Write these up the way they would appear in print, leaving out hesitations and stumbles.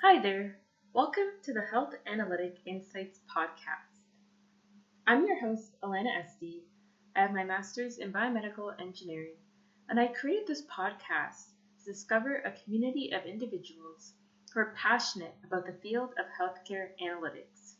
Hi there. Welcome to the Health Analytic Insights podcast. I'm your host, Alana Esty. I have my master's in biomedical engineering, and I created this podcast to discover a community of individuals who are passionate about the field of healthcare analytics.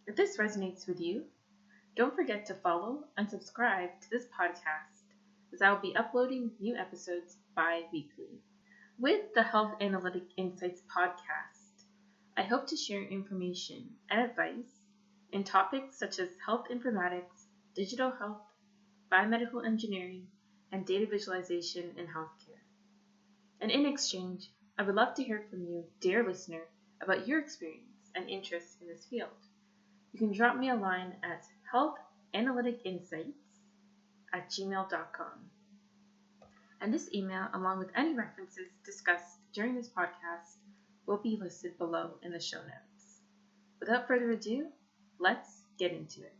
If this resonates with you, don't forget to follow and subscribe to this podcast, as I will be uploading new episodes bi-weekly. With the Health Analytic Insights podcast, I hope to share information and advice in topics such as health informatics, digital health, biomedical engineering, and data visualization in healthcare. And in exchange, I would love to hear from you, dear listener, about your experience and interest in this field. You can drop me a line at healthanalyticinsights@gmail.com. And this email, along with any references discussed during this podcast, will be listed below in the show notes. Without further ado, let's get into it.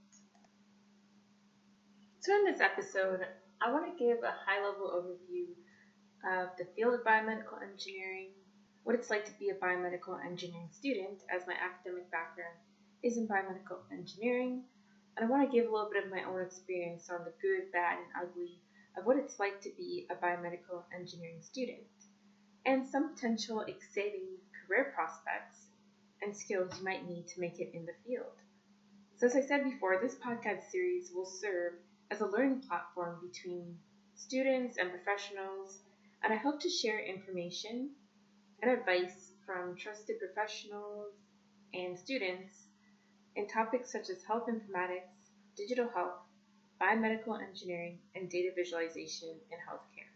So in this episode, I want to give a high-level overview of the field of biomedical engineering, what it's like to be a biomedical engineering student, as my academic background is in biomedical engineering, and I want to give a little bit of my own experience on the good, bad, and ugly of what it's like to be a biomedical engineering student, and some potential exciting career prospects and skills you might need to make it in the field. So as I said before, this podcast series will serve as a learning platform between students and professionals, and I hope to share information and advice from trusted professionals and students in topics such as health informatics, digital health, biomedical engineering, and data visualization in healthcare.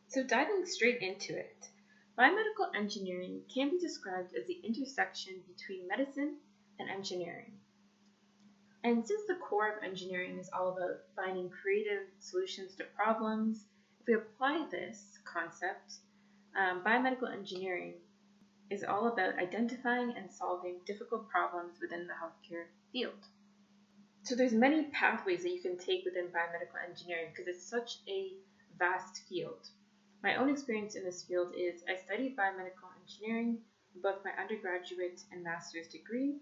So diving straight into it, biomedical engineering can be described as the intersection between medicine and engineering. And since the core of engineering is all about finding creative solutions to problems, if we apply this concept, biomedical engineering is all about identifying and solving difficult problems within the healthcare field. So there's many pathways that you can take within biomedical engineering because it's such a vast field. My own experience in this field is I studied biomedical engineering in both my undergraduate and master's degree,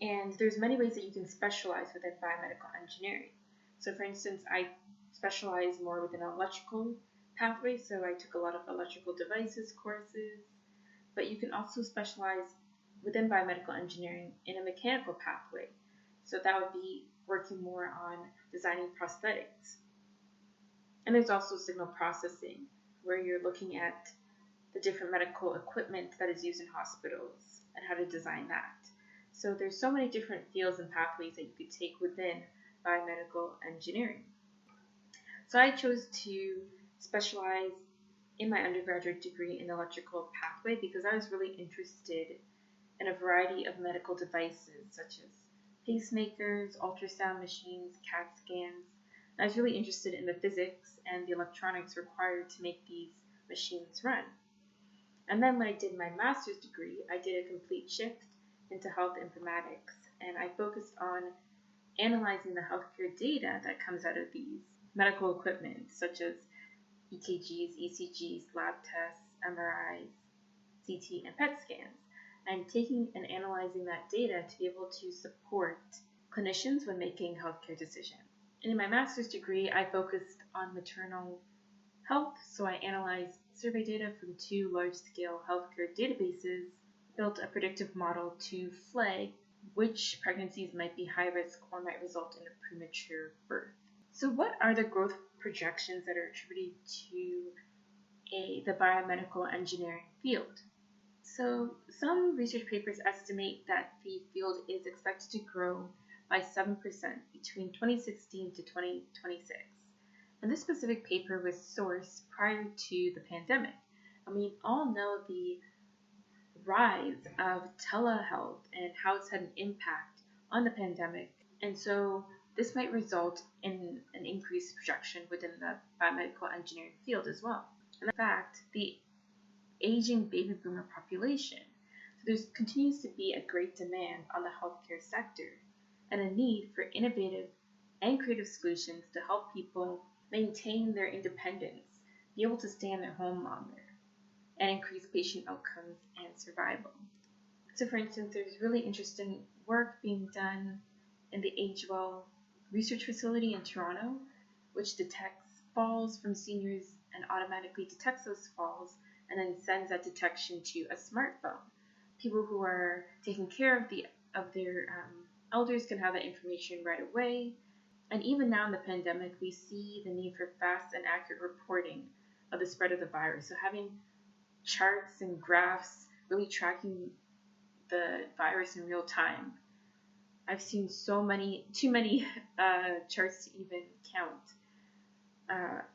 and there's many ways that you can specialize within biomedical engineering. So for instance, I specialize more within an electrical pathway, so I took a lot of electrical devices courses, but you can also specialize within biomedical engineering in a mechanical pathway. So that would be working more on designing prosthetics. And there's also signal processing, where you're looking at the different medical equipment that is used in hospitals and how to design that. So there's so many different fields and pathways that you could take within biomedical engineering. So I chose to specialize in my undergraduate degree in the electrical pathway because I was really interested in a variety of medical devices such as pacemakers, ultrasound machines, CAT scans. I was really interested in the physics and the electronics required to make these machines run. And then when I did my master's degree, I did a complete shift into health informatics, and I focused on analyzing the healthcare data that comes out of these medical equipment, such as EKGs, ECGs, lab tests, MRIs, CT, and PET scans. I'm taking and analyzing that data to be able to support clinicians when making healthcare decisions. And in my master's degree, I focused on maternal health, so I analyzed survey data from 2 large-scale healthcare databases, built a predictive model to flag which pregnancies might be high risk or might result in a premature birth. So what are the growth projections that are attributed to the biomedical engineering field? So some research papers estimate that the field is expected to grow by 7% between 2016 to 2026. And this specific paper was sourced prior to the pandemic. And we all know the rise of telehealth and how it's had an impact on the pandemic. And so this might result in an increased projection within the biomedical engineering field as well. And in fact, the aging baby boomer population. So there continues to be a great demand on the healthcare sector and a need for innovative and creative solutions to help people maintain their independence, be able to stay in their home longer. and increase patient outcomes and survival. So for instance, there's really interesting work being done in the Agewell Research Facility in Toronto, which detects falls from seniors and automatically detects those falls and then sends that detection to a smartphone. People who are taking care of their elders can have that information right away. And even now in the pandemic, we see the need for fast and accurate reporting of the spread of the virus. So having charts and graphs really tracking the virus in real time. I've seen too many charts to even count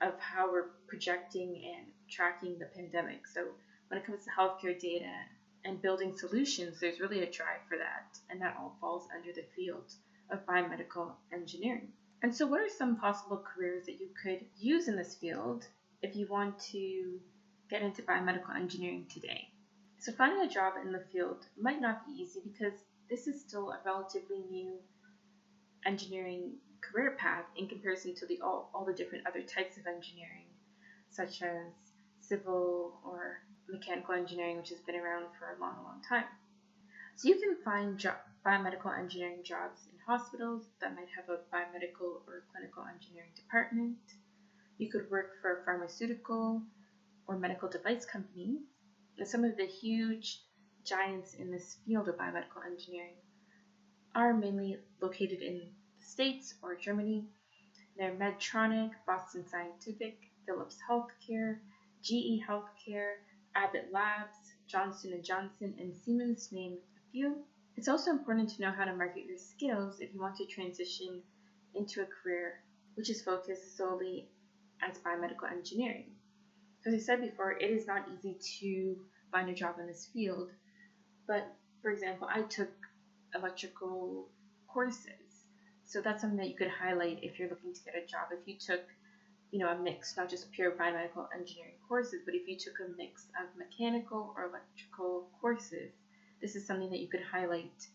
of how we're projecting and tracking the pandemic. So when it comes to healthcare data and building solutions, there's really a drive for that, and that all falls under the field of biomedical engineering. And so what are some possible careers that you could use in this field if you want to get into biomedical engineering today? So finding a job in the field might not be easy because this is still a relatively new engineering career path in comparison to all the different other types of engineering, such as civil or mechanical engineering, which has been around for a long, long time. So you can find biomedical engineering jobs in hospitals that might have a biomedical or clinical engineering department. You could work for a pharmaceutical or medical device company. And some of the huge giants in this field of biomedical engineering are mainly located in the States or Germany. They're Medtronic, Boston Scientific, Philips Healthcare, GE Healthcare, Abbott Labs, Johnson & Johnson, and Siemens, to name a few. It's also important to know how to market your skills if you want to transition into a career which is focused solely as biomedical engineering. As I said before, it is not easy to find a job in this field, but for example, I took electrical courses, so that's something that you could highlight if you're looking to get a job. If you took, a mix, not just pure biomedical engineering courses, but if you took a mix of mechanical or electrical courses, this is something that you could highlight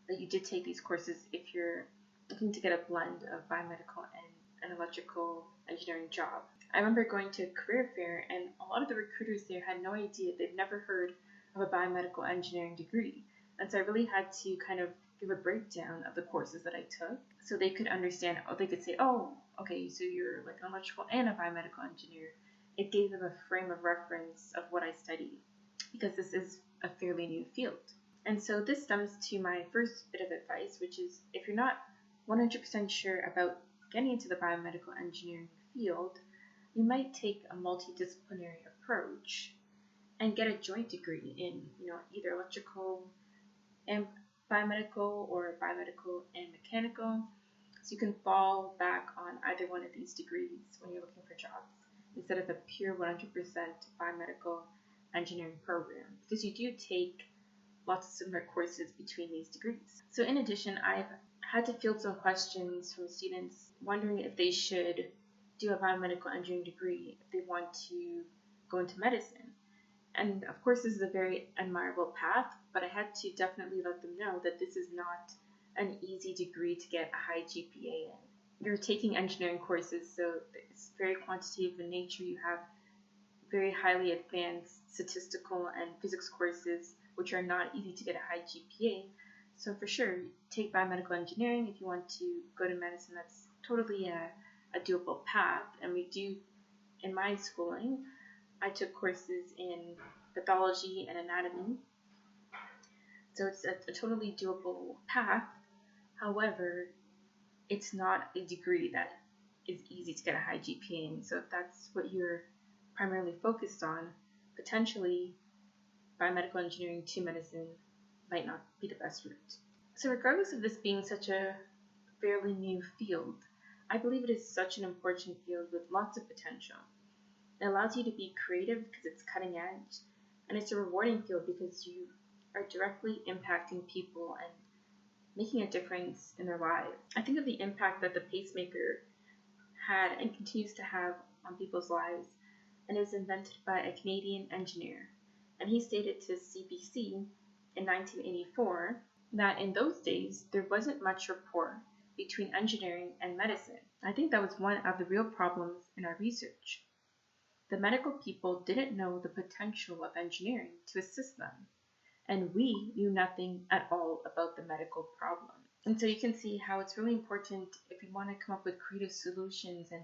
that you did take these courses if you're looking to get a blend of biomedical and an electrical engineering job. I remember going to a career fair, and a lot of the recruiters there had no idea. They'd never heard of a biomedical engineering degree. And so I really had to kind of give a breakdown of the courses that I took so they could understand, they could say, oh, okay, so you're like an electrical and a biomedical engineer. It gave them a frame of reference of what I studied because this is a fairly new field. And so this stems to my first bit of advice, which is if you're not 100% sure about getting into the biomedical engineering field, you might take a multidisciplinary approach and get a joint degree in, either electrical and biomedical or biomedical and mechanical. So you can fall back on either one of these degrees when you're looking for jobs instead of a pure 100% biomedical engineering program, because you do take lots of similar courses between these degrees. So in addition, I've had to field some questions from students wondering if they should do a biomedical engineering degree if they want to go into medicine. And of course, this is a very admirable path, but I had to definitely let them know that this is not an easy degree to get a high GPA in. You're taking engineering courses, so it's very quantitative in nature. You have very highly advanced statistical and physics courses, which are not easy to get a high GPA. So for sure, take biomedical engineering. If you want to go to medicine, that's totally a doable path. And we do, in my schooling, I took courses in pathology and anatomy. So it's a totally doable path. However, it's not a degree that is easy to get a high GPA in. So if that's what you're primarily focused on, potentially biomedical engineering to medicine might not be the best route. So regardless of this being such a fairly new field, I believe it is such an important field with lots of potential. It allows you to be creative because it's cutting edge, and it's a rewarding field because you are directly impacting people and making a difference in their lives. I think of the impact that the pacemaker had and continues to have on people's lives, and it was invented by a Canadian engineer. And he stated to CBC in 1984 that in those days there wasn't much rapport between engineering and medicine. I think that was one of the real problems in our research. the medical people didn't know the potential of engineering to assist them, and we knew nothing at all about the medical problem. And so you can see how it's really important, if you want to come up with creative solutions and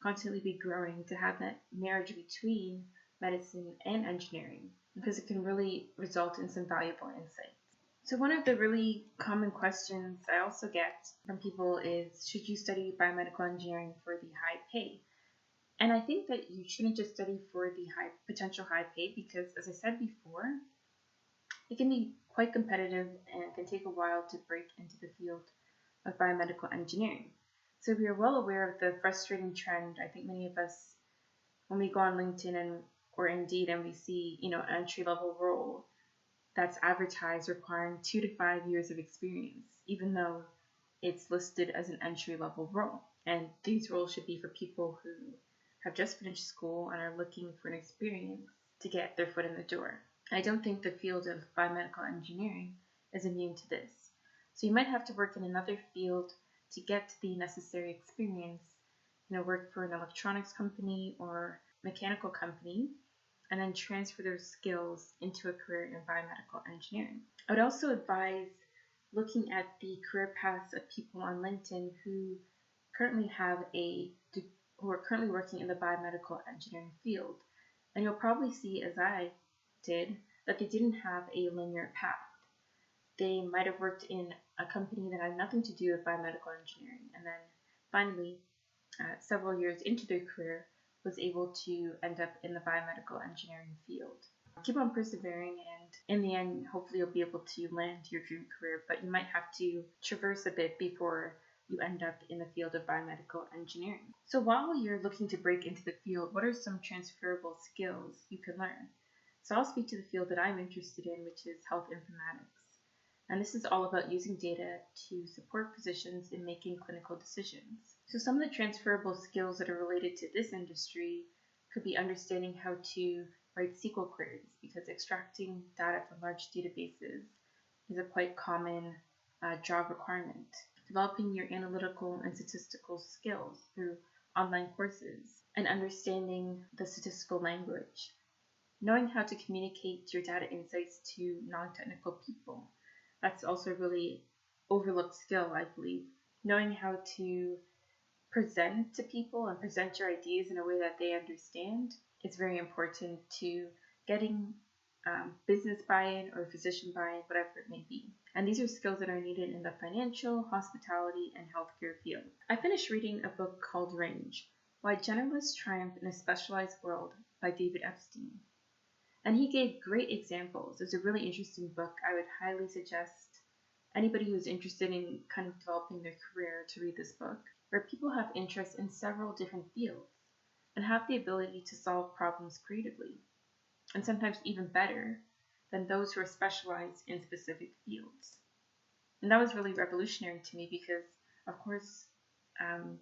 constantly be growing, to have that marriage between medicine and engineering, because it can really result in some valuable insights. So one of the really common questions I also get from people is, should you study biomedical engineering for the high pay? And I think that you shouldn't just study for the potential high pay, because as I said before, it can be quite competitive and can take a while to break into the field of biomedical engineering. So we are well aware of the frustrating trend. I think many of us, when we go on LinkedIn or Indeed and we see, an entry-level role that's advertised requiring 2 to 5 years of experience, even though it's listed as an entry-level role. And these roles should be for people who have just finished school and are looking for an experience to get their foot in the door. I don't think the field of biomedical engineering is immune to this. So you might have to work in another field to get the necessary experience, work for an electronics company or mechanical company, and then transfer those skills into a career in biomedical engineering. I would also advise looking at the career paths of people on LinkedIn who are currently working in the biomedical engineering field. And you'll probably see, as I did, that they didn't have a linear path. They might have worked in a company that had nothing to do with biomedical engineering, and then finally, several years into their career, was able to end up in the biomedical engineering field. Keep on persevering, and in the end, hopefully you'll be able to land your dream career, but you might have to traverse a bit before you end up in the field of biomedical engineering. So while you're looking to break into the field, what are some transferable skills you can learn? So I'll speak to the field that I'm interested in, which is health informatics. And this is all about using data to support physicians in making clinical decisions. So some of the transferable skills that are related to this industry could be understanding how to write SQL queries, because extracting data from large databases is a quite common job requirement. Developing your analytical and statistical skills through online courses, and understanding the statistical language. Knowing how to communicate your data insights to non-technical people. That's also a really overlooked skill, I believe. Knowing how to present to people and present your ideas in a way that they understand is very important to getting business buy-in or physician buy-in, whatever it may be. And these are skills that are needed in the financial, hospitality, and healthcare field. I finished reading a book called Range, Why Generalists Triumph in a Specialized World by David Epstein. And he gave great examples. It's a really interesting book. I would highly suggest anybody who's interested in kind of developing their career to read this book, where people have interest in several different fields and have the ability to solve problems creatively, and sometimes even better than those who are specialized in specific fields. And that was really revolutionary to me because, of course,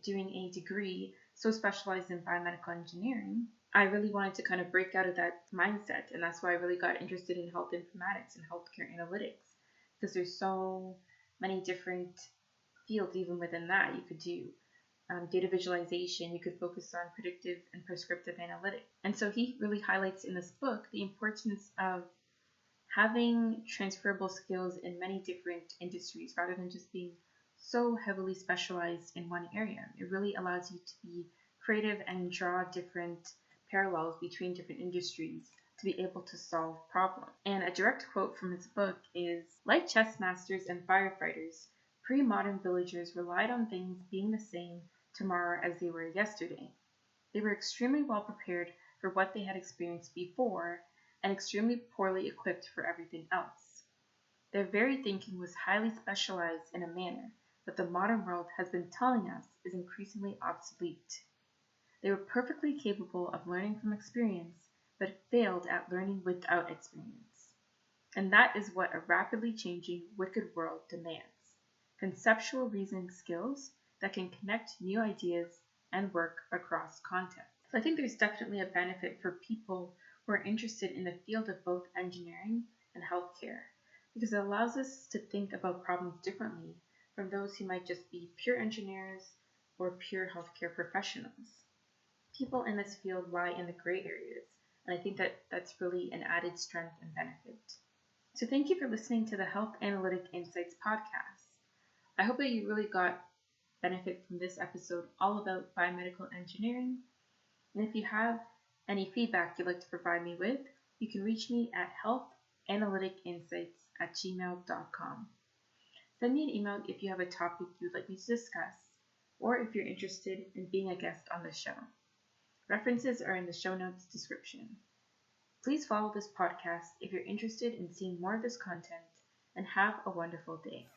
doing a degree so specialized in biomedical engineering, I really wanted to kind of break out of that mindset, and that's why I really got interested in health informatics and healthcare analytics, because there's so many different fields even within that. You could do data visualization, you could focus on predictive and prescriptive analytics. And so he really highlights in this book the importance of having transferable skills in many different industries rather than just being so heavily specialized in one area. It really allows you to be creative and draw different parallels between different industries to be able to solve problems. And a direct quote from his book is, like chess masters and firefighters, pre-modern villagers relied on things being the same tomorrow as they were yesterday. They were extremely well prepared for what they had experienced before and extremely poorly equipped for everything else. Their very thinking was highly specialized in a manner that the modern world has been telling us is increasingly obsolete. They were perfectly capable of learning from experience, but failed at learning without experience. And that is what a rapidly changing, wicked world demands. Conceptual reasoning skills that can connect new ideas and work across contexts. So I think there's definitely a benefit for people who are interested in the field of both engineering and healthcare, because it allows us to think about problems differently from those who might just be pure engineers or pure healthcare professionals. people in this field lie in the gray areas, and I think that that's really an added strength and benefit. So thank you for listening to the Health Analytic Insights podcast. I hope that you really got benefit from this episode all about biomedical engineering. And if you have any feedback you'd like to provide me with, you can reach me at healthanalyticinsights@gmail.com. Send me an email if you have a topic you'd like me to discuss, or if you're interested in being a guest on the show. References are in the show notes description. Please follow this podcast if you're interested in seeing more of this content, and have a wonderful day.